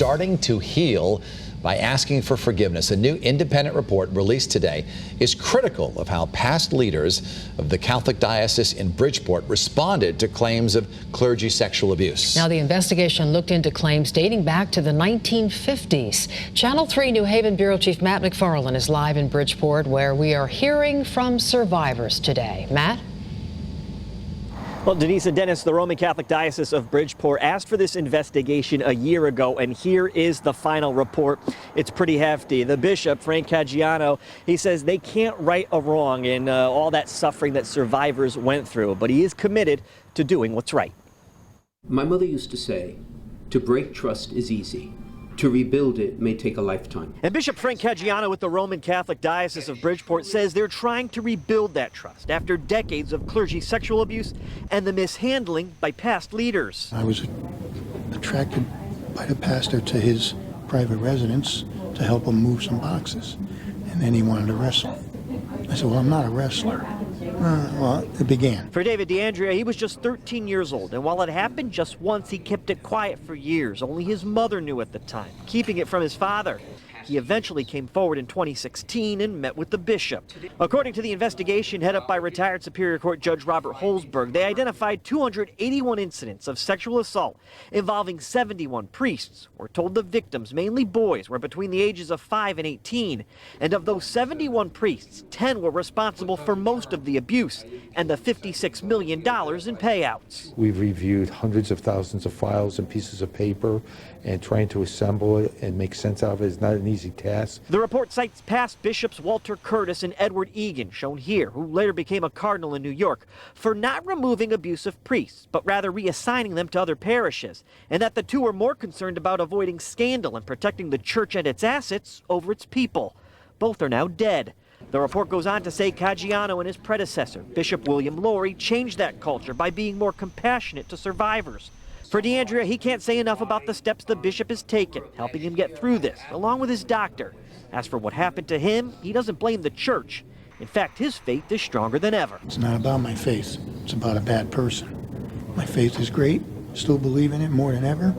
starting to heal by asking for forgiveness. A new independent report released today is critical of how past leaders of the Catholic Diocese in Bridgeport responded to claims of clergy sexual abuse. Now, the investigation looked into claims dating back to the 1950s. Channel 3 New Haven Bureau Chief Matt McFarland is live in Bridgeport, where we are hearing from survivors today. Matt? Well, Denise and Dennis, the Roman Catholic Diocese of Bridgeport asked for this investigation a year ago, and here is the final report. It's pretty hefty. The bishop, Frank Caggiano, he says they can't right a wrong in all that suffering that survivors went through, but he is committed to doing what's right. My mother used to say, to break trust is easy. To rebuild it may take a lifetime. And Bishop Frank Caggiano with the Roman Catholic Diocese of Bridgeport says they're trying to rebuild that trust after decades of clergy sexual abuse and the mishandling by past leaders. I was attracted by the pastor to his private residence to help him move some boxes, and then he wanted to wrestle. I said, well, I'm not a wrestler. Well, it began. For David DeAndrea, he was just 13 years old, and while it happened just once, he kept it quiet for years. Only his mother knew at the time, keeping it from his father. He eventually came forward in 2016 and met with the bishop. According to the investigation headed up by retired Superior Court Judge Robert Holzberg, they identified 281 incidents of sexual assault involving 71 priests. We're told the victims, mainly boys, were between the ages of 5 and 18. And of those 71 priests, 10 were responsible for most of the abuse and the $56 million in payouts. We've reviewed hundreds of thousands of files and pieces of paper, and trying to assemble it and make sense out of it is not an easy task. The report cites past bishops Walter Curtis and Edward Egan, shown here, who later became a cardinal in New York, for not removing abusive priests, but rather reassigning them to other parishes, and that the two were more concerned about avoiding scandal and protecting the church and its assets over its people. Both are now dead. The report goes on to say Caggiano and his predecessor, Bishop William Lori, changed that culture by being more compassionate to survivors. For DeAndrea, he can't say enough about the steps the bishop has taken, helping him get through this, along with his doctor. As for what happened to him, he doesn't blame the church. In fact, his faith is stronger than ever. It's not about my faith. It's about a bad person. My faith is great. Still believe in it more than ever.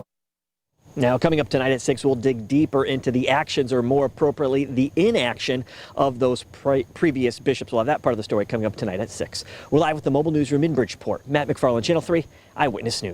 Now, coming up tonight at 6, we'll dig deeper into the actions, or more appropriately, the inaction of those previous bishops. We'll have that part of the story coming up tonight at 6. We're live with the mobile newsroom in Bridgeport. Matt McFarland, Channel 3 Eyewitness News.